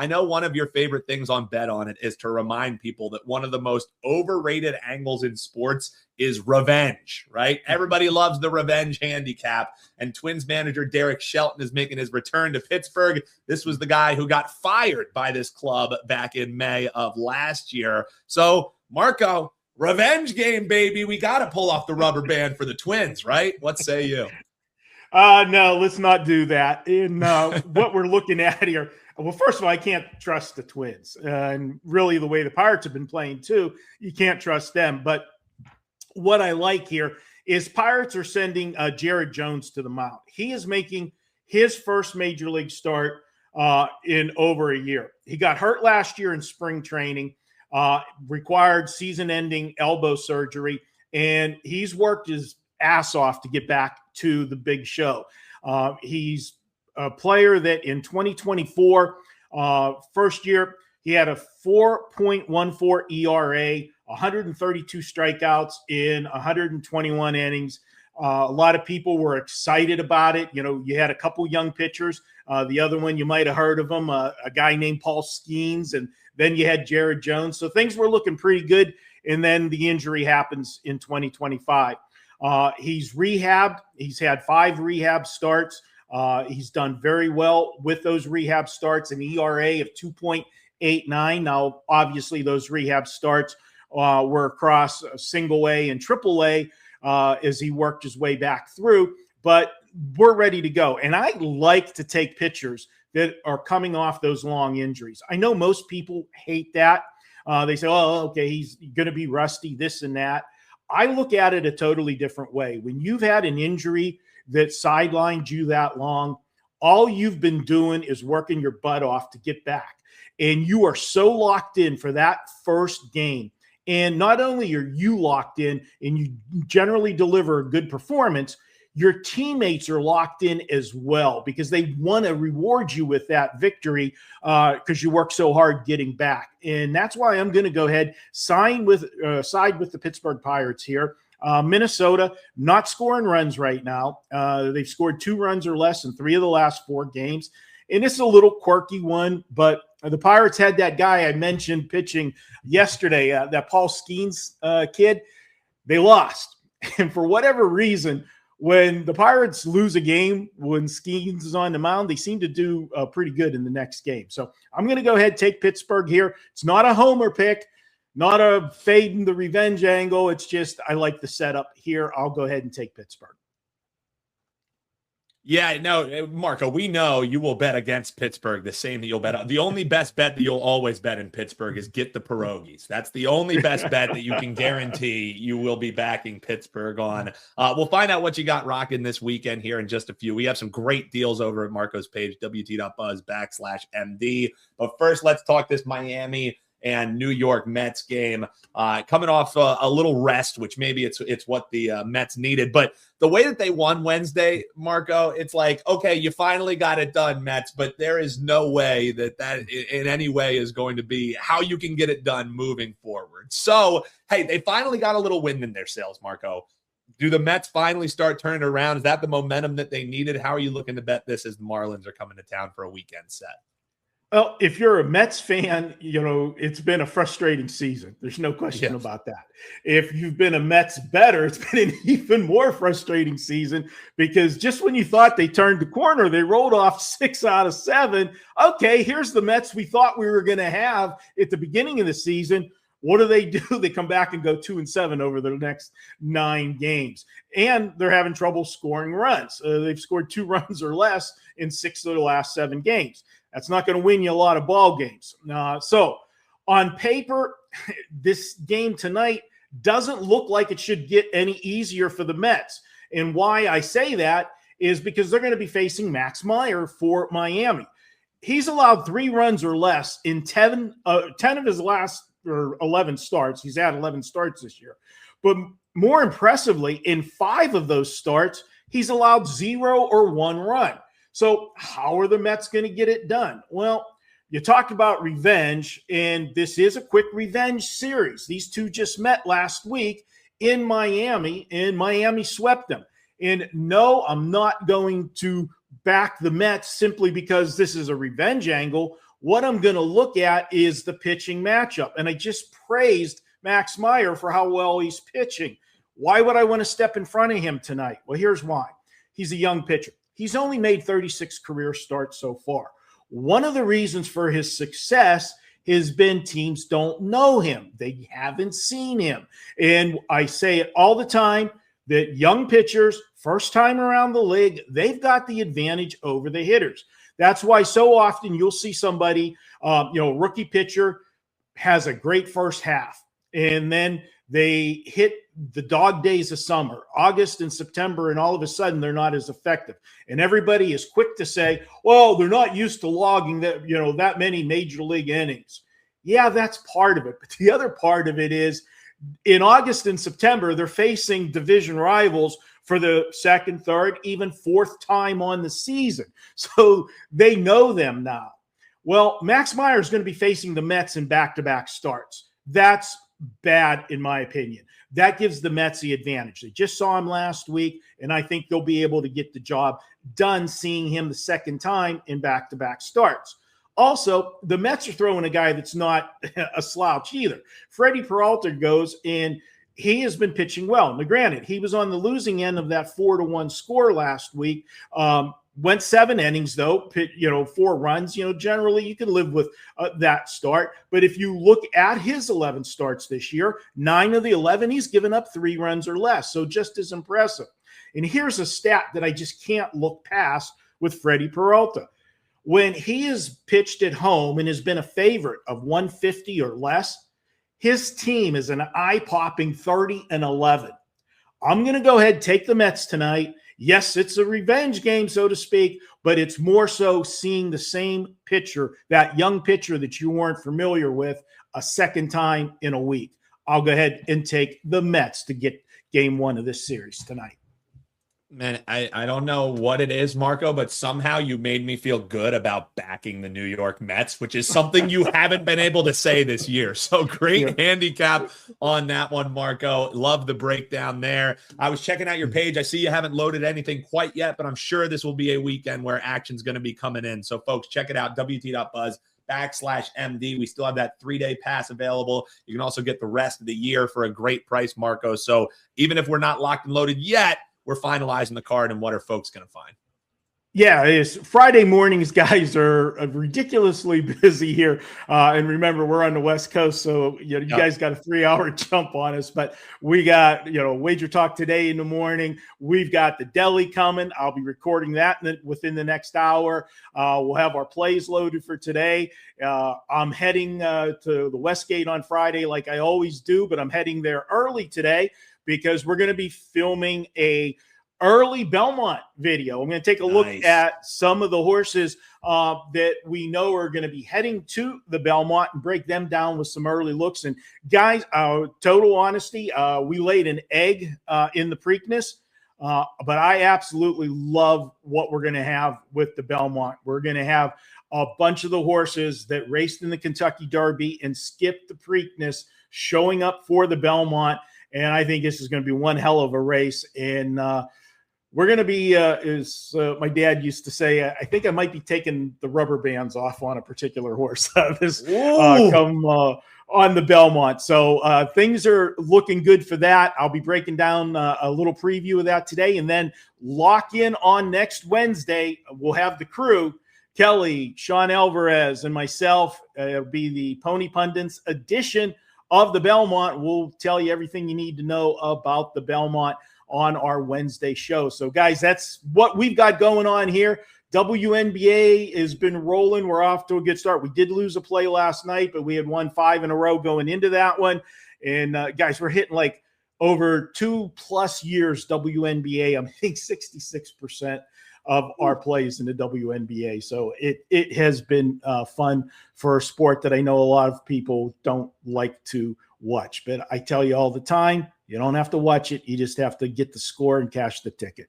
I know one of your favorite things on Bet On It is to remind people that one of the most overrated angles in sports is revenge, right? Everybody loves the revenge handicap, and Twins manager Derek Shelton is making his return to Pittsburgh. This was the guy who got fired by this club back in May of last year. So, Marco, revenge game, baby. We got to pull off the rubber band for the Twins, right? What say you? No, let's not do that. And what we're looking at here, well, first of all, I can't trust the Twins. And really the way the Pirates have been playing too, you can't trust them. But what I like here is Pirates are sending Jared Jones to the mound. He is making his first major league start in over a year. He got hurt last year in spring training, required season-ending elbow surgery, and he's worked his ass off to get back to the big show. He's a player that in 2024, first year, he had a 4.14 ERA, 132 strikeouts in 121 innings. A lot of people were excited about it. You know, you had a couple young pitchers. The other one, you might have heard of him, a guy named Paul Skeens, and then you had Jared Jones. So things were looking pretty good, and then the injury happens in 2025. He's rehabbed. He's had 5 rehab starts. He's done very well with those rehab starts, an ERA of 2.89. Now, obviously, those rehab starts were across single A and triple A as he worked his way back through, but we're ready to go. And I like to take pitchers that are coming off those long injuries. I know most people hate that. They say, oh, okay, he's going to be rusty, this and that. I look at it a totally different way. When you've had an injury that sidelined you that long, all you've been doing is working your butt off to get back. And you are so locked in for that first game. And not only are you locked in and you generally deliver a good performance, your teammates are locked in as well because they want to reward you with that victory because you work so hard getting back. And that's why I'm going to go ahead, side with the Pittsburgh Pirates here. Minnesota not scoring runs right now. They've scored 2 runs or less in 3 of the last 4 games. And it's a little quirky one, but the Pirates had that guy I mentioned pitching yesterday, that Paul Skeens kid. They lost. And for whatever reason, when the Pirates lose a game, when Skeens is on the mound, they seem to do pretty good in the next game. So I'm going to go ahead and take Pittsburgh here. It's not a homer pick, not a fading the revenge angle. It's just I like the setup here. I'll go ahead and take Pittsburgh. Yeah, no, Marco, we know you will bet against Pittsburgh the same that you'll bet. The only best bet that you'll always bet in Pittsburgh is get the pierogies. That's the only best bet that you can guarantee you will be backing Pittsburgh on. We'll find out what you got rocking this weekend here in just a few. We have some great deals over at Marco's page, wt.buzz/MD. But first, let's talk this Miami and New York Mets game, coming off a little rest, which maybe it's what the Mets needed. But the way that they won Wednesday, Marco, it's like, okay, you finally got it done, Mets, but there is no way that in any way is going to be how you can get it done moving forward. So, hey, they finally got a little wind in their sails, Marco. Do the Mets finally start turning around? Is that the momentum that they needed? How are you looking to bet this as the Marlins are coming to town for a weekend set? Well, if you're a Mets fan, you know, it's been a frustrating season. There's no question about that. If you've been a Mets bettor, it's been an even more frustrating season because just when you thought they turned the corner, they rolled off 6 out of 7. Okay, here's the Mets we thought we were going to have at the beginning of the season. What do? They come back and go 2-7 over the next 9 games. And they're having trouble scoring runs. They've scored 2 runs or less in 6 of the last 7 games. That's not going to win you a lot of ball games. So on paper, this game tonight doesn't look like it should get any easier for the Mets. And why I say that is because they're going to be facing Max Meyer for Miami. He's allowed 3 runs or less in 10 of his last 11 starts. He's had 11 starts this year. But more impressively, in 5 of those starts, he's allowed 0 or 1 run. So how are the Mets going to get it done? Well, you talked about revenge, and this is a quick revenge series. These two just met last week in Miami, and Miami swept them. And no, I'm not going to back the Mets simply because this is a revenge angle. What I'm going to look at is the pitching matchup. And I just praised Max Meyer for how well he's pitching. Why would I want to step in front of him tonight? Well, here's why. He's a young pitcher. He's only made 36 career starts so far. One of the reasons for his success has been teams don't know him. They haven't seen him. And I say it all the time that young pitchers, first time around the league, they've got the advantage over the hitters. That's why so often you'll see somebody, rookie pitcher has a great first half, and then they hit the dog days of summer, August and September, and all of a sudden they're not as effective. And everybody is quick to say, well, they're not used to logging that many major league innings. Yeah, that's part of it. But the other part of it is in August and September, they're facing division rivals for the second, third, even fourth time on the season. So they know them now. Well, Max Meyer is going to be facing the Mets in back-to-back starts. That's bad, in my opinion. That gives the Mets the advantage. They just saw him last week, and I think they'll be able to get the job done seeing him the second time in back-to-back starts. Also, the Mets are throwing a guy that's not a slouch either. Freddie Peralta goes, and he has been pitching well. Now, granted, he was on the losing end of that 4-1 score last week. Went 7 innings, though, 4 runs. Generally you can live with that start. But if you look at his 11 starts this year, 9 of the 11, he's given up 3 runs or less. So just as impressive. And here's a stat that I just can't look past with Freddie Peralta. When he is pitched at home and has been a favorite of 150 or less, his team is an eye-popping 30-11. I'm going to go ahead and take the Mets tonight. Yes, it's a revenge game, so to speak, but it's more so seeing the same pitcher, that young pitcher that you weren't familiar with, a second time in a week. I'll go ahead and take the Mets to get game 1 of this series tonight. Man, I don't know what it is, Marco, but somehow you made me feel good about backing the New York Mets, which is something you haven't been able to say this year. So great handicap on that one, Marco. Love the breakdown there. I was checking out your page. I see you haven't loaded anything quite yet, but I'm sure this will be a weekend where action's going to be coming in. So folks, check it out, WT.buzz/MD. We still have that 3-day pass available. You can also get the rest of the year for a great price, Marco. So even if we're not locked and loaded yet, we're finalizing the card, and what are folks going to find? Yeah, it's Friday mornings, guys, are ridiculously busy here. And remember, we're on the West Coast, so you guys got a 3-hour jump on us. But we got, WagerTalk today in the morning. We've got the deli coming. I'll be recording that within the next hour. We'll have our plays loaded for today. I'm heading to the Westgate on Friday like I always do, but I'm heading there early today because we're going to be filming a early Belmont video. I'm going to take a look at some of the horses that we know are going to be heading to the Belmont and break them down with some early looks. And guys, total honesty, we laid an egg in the Preakness, but I absolutely love what we're going to have with the Belmont. We're going to have a bunch of the horses that raced in the Kentucky Derby and skipped the Preakness showing up for the Belmont. And I think this is going to be one hell of a race. And we're going to be, as my dad used to say, I think I might be taking the rubber bands off on a particular horse come on the Belmont. So things are looking good for that. I'll be breaking down a little preview of that today. And then lock in on next Wednesday. We'll have the crew, Kelly, Sean Alvarez, and myself. It'll be the Pony Pundits edition of the Belmont. We'll tell you everything you need to know about the Belmont on our Wednesday show. So guys, that's what we've got going on here. WNBA has been rolling. We're off to a good start. We did lose a play last night, but we had won 5 in a row going into that one. And guys, we're hitting like over 2+ years WNBA. I'm hitting 66% of our plays in the WNBA. So it has been fun for a sport that I know a lot of people don't like to watch. But I tell you all the time, you don't have to watch it. You just have to get the score and cash the ticket.